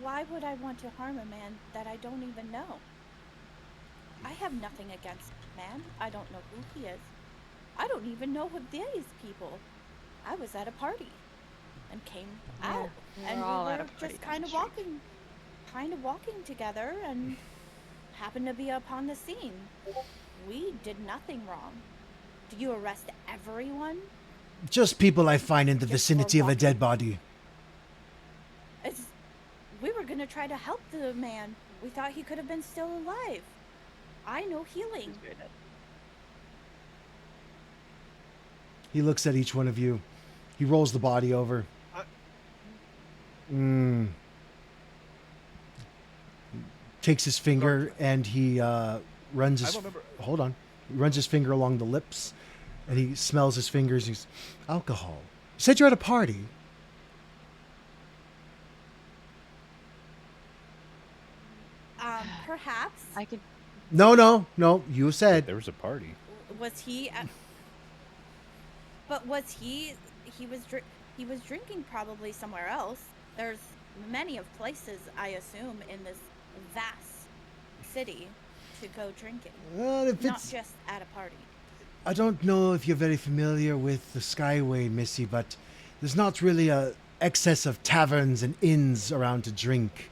Why would I want to harm a man that I don't even know? I have nothing against the man. I don't know who he is. I don't even know what these people. I was at a party and came out, we and were we all at were a party just down the street. kind of walking together, and happened to be upon the scene. We did nothing wrong. Do you arrest everyone? Just people I find in the Just for vicinity of a walking? dead body. We were gonna try to help the man. We thought he could have been still alive. I know healing. He's very dead. He looks at each one of you. He rolls the body over. Takes his finger and he runs his. I remember. Hold on. He runs his finger along the lips, and he smells his fingers. He's alcohol. You said you're at a party. Perhaps. I could. No. You said. There was a party. Was he at, but was he he was drinking probably somewhere else. There's many of places, I assume, in this vast city to go drinking. Well, if Not it's, just at a party. I don't know if you're very familiar with the Skyway, Missy, but there's not really a excess of taverns and inns around to drink.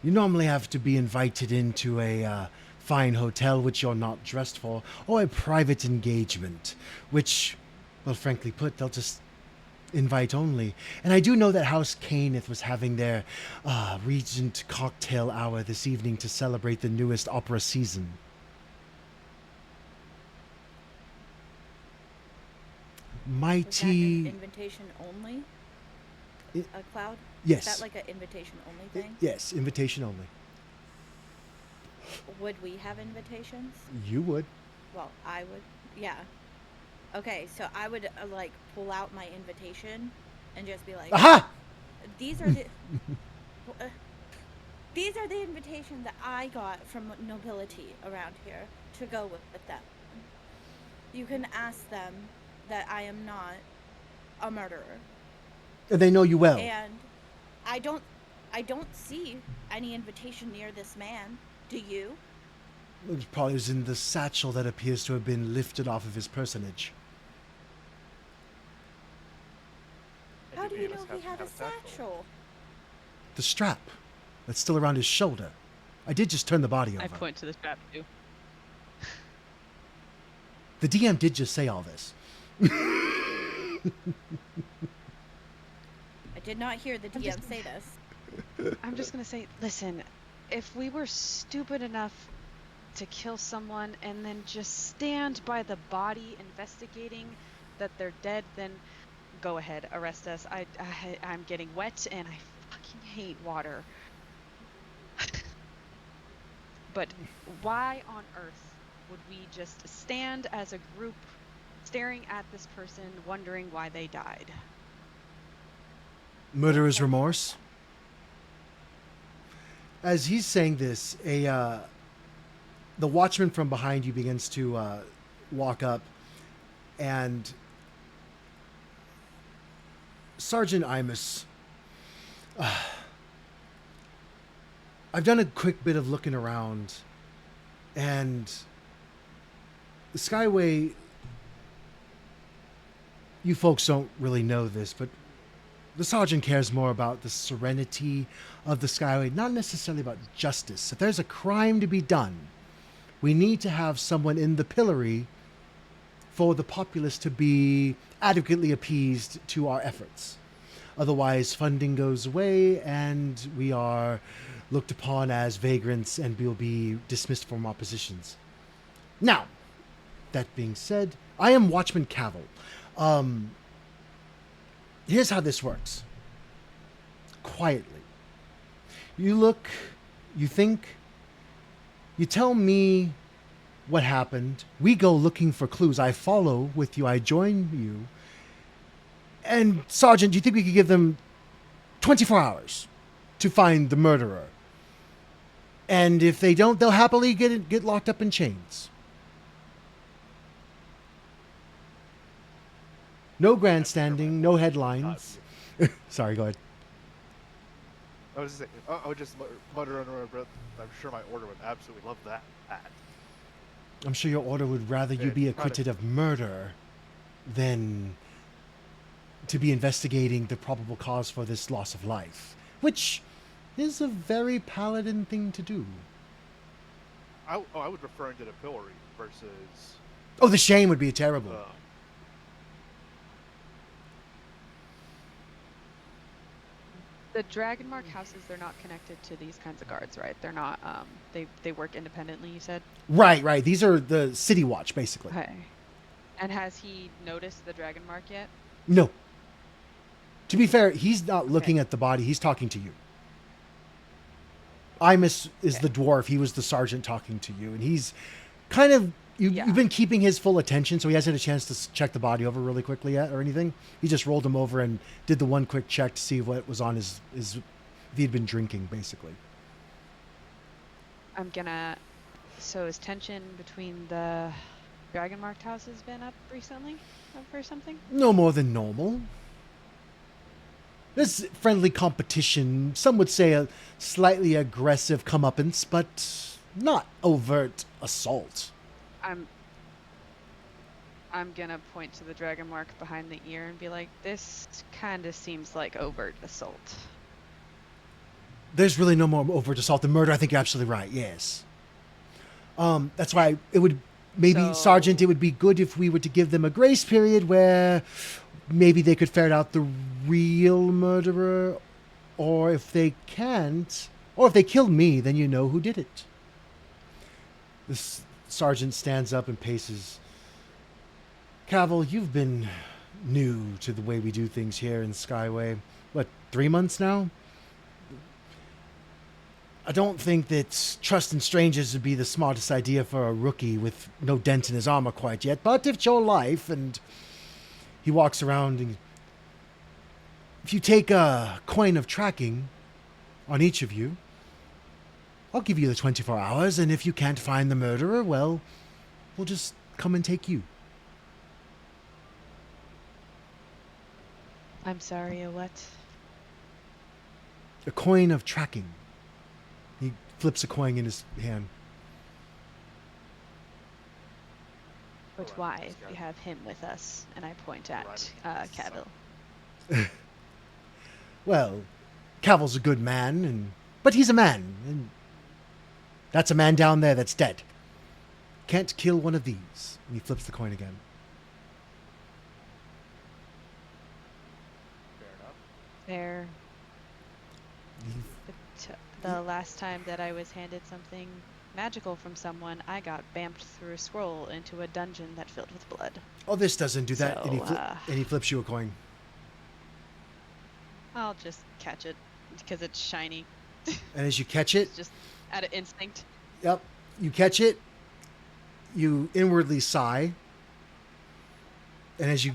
You normally have to be invited into a fine hotel, which you're not dressed for, or a private engagement, which, well, frankly put, they'll just invite only. And I do know that House Caneth was having their Regent cocktail hour this evening to celebrate the newest opera season. Was that Mighty. an invitation only? It- A cloud? Yes. Is that like an invitation only thing? Yes, invitation only. Would we have invitations? You would. Well, I would. Yeah. Okay, so I would like pull out my invitation and just be like, Aha! "These are the uh, these are the invitations that I got from nobility around here to go with them. You can ask them that I am not a murderer, And they know you well. and I don't see any invitation near this man. Do you? It probably was in the satchel that appears to have been lifted off of his personage. How do Any you of us know he have had a satchel? satchel? The strap that's still around his shoulder. I did just turn the body over. I point to the strap too. The DM did just say all this. I did not hear the DM say this. I'm just gonna say, listen, if we were stupid enough to kill someone and then just stand by the body investigating that they're dead, then go ahead, arrest us. I'm getting wet and I fucking hate water. But why on earth would we just stand as a group staring at this person wondering why they died? Murderer's remorse. As he's saying this, the watchman from behind you begins to walk up, and Sergeant Imus, I've done a quick bit of looking around, and the Skyway, you folks don't really know this, but the sergeant cares more about the serenity of the Skyway, not necessarily about justice. If there's a crime to be done, we need to have someone in the pillory for the populace to be adequately appeased to our efforts. Otherwise, funding goes away and we are looked upon as vagrants and we'll be dismissed from our positions. Now, that being said, I am Watchman Cavil. Here's how this works. Quietly. You look, you think, You tell me what happened. We go looking for clues. I follow with you. I join you. And Sergeant, do you think we could give them 24 hours to find the murderer? And if they don't, they'll happily get locked up in chains. No grandstanding, no headlines. Sorry, go ahead. I was just saying, I would just mutter under my breath. I'm sure my order would absolutely love that. I'm sure your order would rather you be acquitted of murder than to be investigating the probable cause for this loss of life, which is a very paladin thing to do. I was referring to the pillory versus. Oh, the shame would be terrible. The Dragonmark houses, they're not connected to these kinds of guards, right? They're not, they work independently, you said? Right. These are the City Watch, basically. Okay. And has he noticed the Dragonmark yet? No. To be fair, he's not looking at the body. He's talking to you. Imus is the dwarf. He was the sergeant talking to you. And he's kind of... You've been keeping his full attention, so he hasn't had a chance to check the body over really quickly yet or anything. He just rolled him over and did the one quick check to see what was on his if he'd been drinking, basically. I'm gonna... So is tension between the Dragonmarked houses been up recently? Or something? No more than normal. There's friendly competition. Some would say a slightly aggressive comeuppance, but not overt assault. I'm gonna point to the dragon mark behind the ear and be like, this kind of seems like overt assault. There's really no more overt assault than murder. I think you're absolutely right. Yes. That's why it would Sergeant, it would be good if we were to give them a grace period where maybe they could ferret out the real murderer, or if they can't, or if they killed me, then you know who did it. This sergeant stands up and paces. Cavil, you've been new to the way we do things here in Skyway. What, 3 months now? I don't think that trusting strangers would be the smartest idea for a rookie with no dent in his armor quite yet, but if it's your life, and he walks around, and if you take a coin of tracking on each of you, I'll give you the 24 hours, and if you can't find the murderer, well, we'll just come and take you. I'm sorry, a what? A coin of tracking. He flips a coin in his hand. But why, if you have him with us? And I point at Cavil. Well, Cavil's a good man, but he's a man, and that's a man down there that's dead. Can't kill one of these. And he flips the coin again. Fair enough. There. The last time that I was handed something magical from someone, I got bamped through a scroll into a dungeon that filled with blood. Oh, this doesn't do that. So, and he flips you a coin. I'll just catch it because it's shiny. And as you catch it... It's just out of instinct. Yep. You catch it. You inwardly sigh. And as you...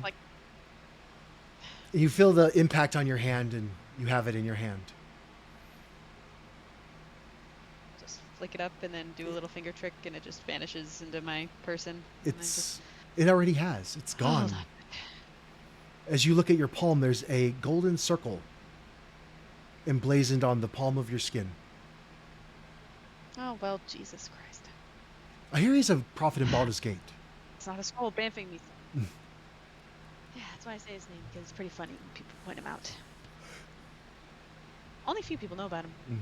You feel the impact on your hand, and you have it in your hand. Just flick it up and then do a little finger trick, and it just vanishes into my person. It already has. It's gone. Hold on. As you look at your palm, there's a golden circle emblazoned on the palm of your skin. Oh, well, Jesus Christ. I hear he's a prophet in Baldur's Gate. It's not a scroll bamfing me. Yeah, that's why I say his name, because it's pretty funny when people point him out. Only a few people know about him. Mm-hmm.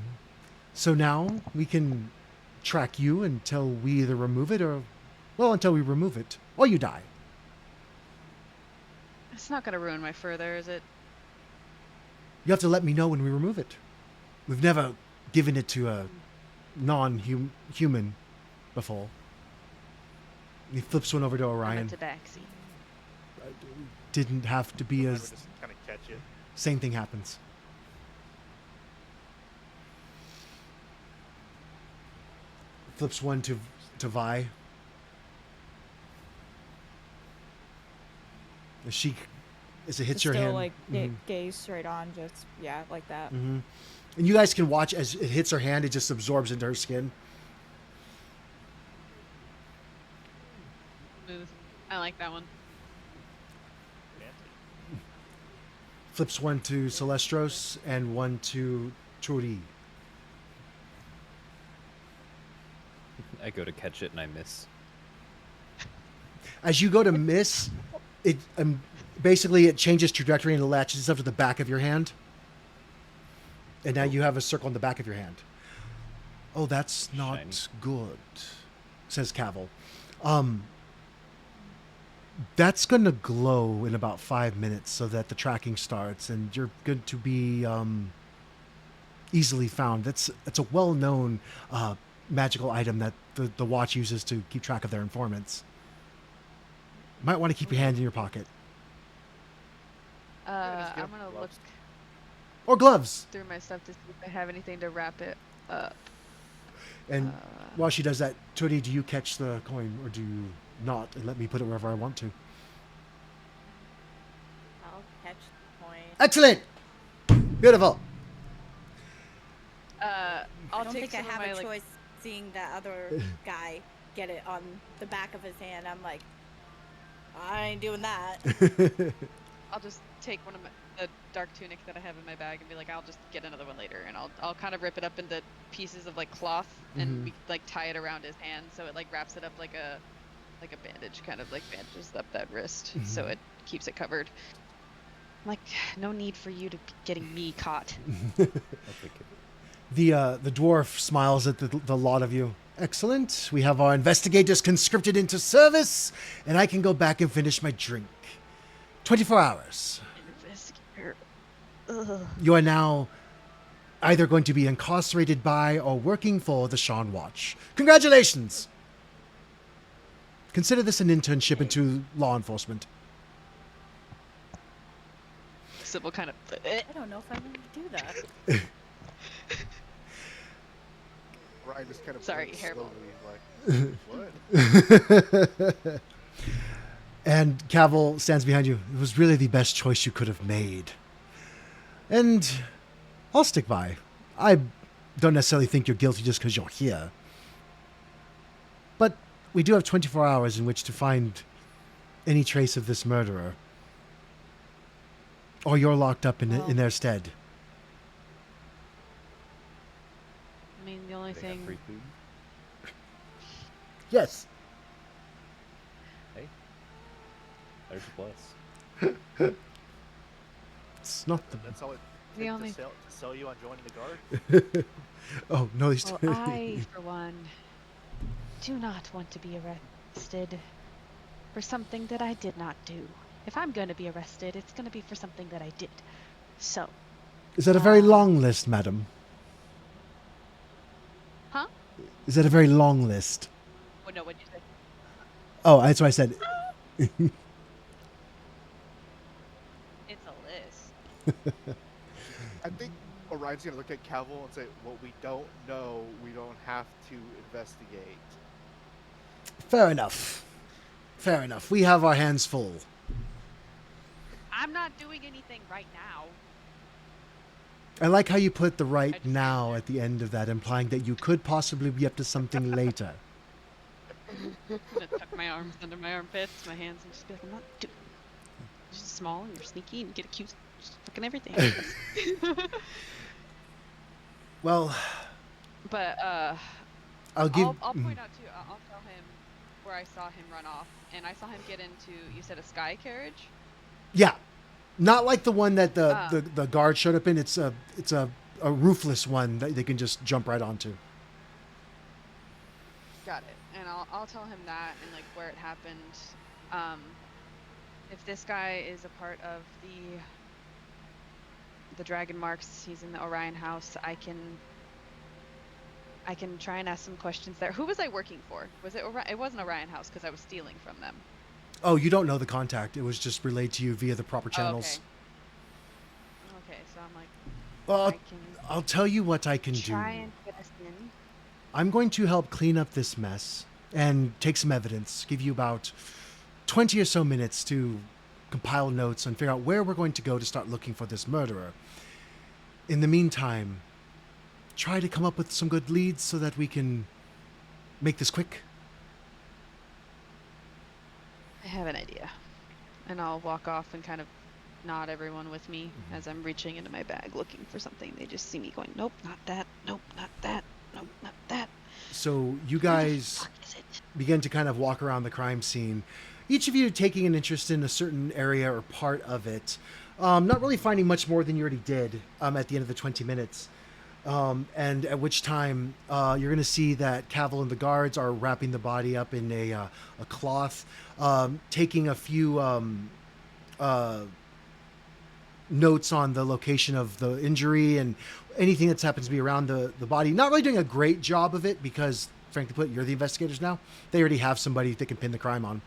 So now we can track you until we either remove it until we remove it, or you die. It's not going to ruin my further, is it? You have to let me know when we remove it. We've never given it to a non-human before. He flips one over to Orion. I meant to backseat. Didn't have to be I a... would just kind of catch it. Same thing happens. Flips one to Vi. As it hits Just your still hand. like Mhm. gaze straight on, just yeah, like that. And you guys can watch as it hits her hand, it just absorbs into her skin. Smooth. I like that one. Fancy. Flips one to Celestros and one to Chori. I go to catch it and I miss. As you go to miss, it basically it changes trajectory and it latches itself to the back of your hand. And now you have a circle on the back of your hand. Oh, that's not Shiny. good, says Cavil. That's going to glow in about 5 minutes so that the tracking starts and you're going to be easily found. It's a well-known magical item that the watch uses to keep track of their informants. Might want to keep your hand in your pocket. just give I'm gonna look gloves. Or gloves. through my stuff to see if I have anything to wrap it up. And while she does that, Tony, do you catch the coin or do you not and let me put it wherever I want to? I'll catch the point. Excellent! Beautiful. I'll I don't take think I some of have my, a like, choice seeing that other guy get it on the back of his hand. I'm like, I ain't doing that. I'll just take one of the dark tunic that I have in my bag and be like, I'll just get another one later, and I'll kind of rip it up into pieces of like cloth and we like tie it around his hand so it like wraps it up like a bandage, kind of like bandages up that wrist so it keeps it covered. I'm like, no need for you to be getting me caught. I'll take it. The dwarf smiles at the lot of you. Excellent. We have our investigators conscripted into service, and I can go back and finish my drink. 24 hours. Investigator. Ugh. You are now either going to be incarcerated by or working for the Sean Watch. Congratulations! Consider this an internship into law enforcement. Sybil kind of. I don't know if I want to do that. Ryan just kind of Sorry, blinks hairball. slowly, like, what? And Cavil stands behind you. It was really the best choice you could have made. And I'll stick by. I don't necessarily think you're guilty just because you're here. But we do have 24 hours in which to find any trace of this murderer. Or you're locked up in their stead. I mean, the only They have thing. free food. Yes. Hey, there's a plus. It's not the... That's all it The takes only- to sell you on joining the guard. Oh, no. He's... Well, I, for one, do not want to be arrested for something that I did not do. If I'm going to be arrested, it's going to be for something that I did. So. Is that a very long list, madam? Huh? Is that a very long list? Well, no, what'd you say? Oh, that's what I said. It's a list. I think Orion's gonna look at Cavil and say, "What we don't know, we don't have to investigate." Fair enough. Fair enough. We have our hands full. I'm not doing anything right now. I like how you put the right I just- now at the end of that, implying that you could possibly be up to something later. I'm gonna tuck my arms under my armpits, my hands, and just be like, I'm not doing. You're just small and you're sneaky and you get accused of just fucking everything. Well, But I'll give... I'll point out too. I'll tell him where I saw him run off, and I saw him get into. You said a sky carriage. Yeah. Not like the one that Ah. the guard showed up in. It's a roofless one that they can just jump right onto. Got it. And I'll tell him that and like where it happened. If this guy is a part of the Dragon Marks, he's in the Orion House. I can try and ask some questions there. Who was I working for? Was it Orion? It wasn't Orion House because I was stealing from them. Oh, you don't know the contact. It was just relayed to you via the proper Oh, channels. okay, so I'm like, Well, I can I'll tell you what I can do. try and get us in. I'm going to help clean up this mess and take some evidence, give you about 20 or so minutes to compile notes and figure out where we're going to go to start looking for this murderer. In the meantime, try to come up with some good leads so that we can make this quick. I have an idea. And I'll walk off and kind of nod everyone with me as I'm reaching into my bag looking for something. They just see me going, nope, not that, nope, not that, nope, not that. So you Where the guys fuck is it? begin to kind of walk around the crime scene, each of you taking an interest in a certain area or part of it. Not really finding much more than you already did at the end of the 20 minutes. And at which time you're going to see that Cavill and the guards are wrapping the body up in a cloth, taking a few notes on the location of the injury and anything that happens to be around the body. Not really doing a great job of it because, frankly put, you're the investigators now. They already have somebody they can pin the crime on.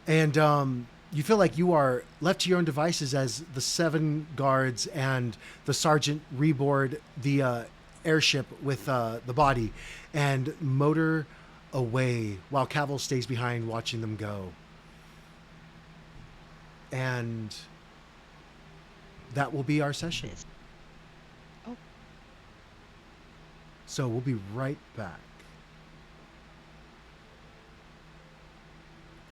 And you feel like you are left to your own devices as the 7 guards and the sergeant reboard the airship with the body and motor away while Cavill stays behind watching them go. And that will be our session. Oh. So we'll be right back.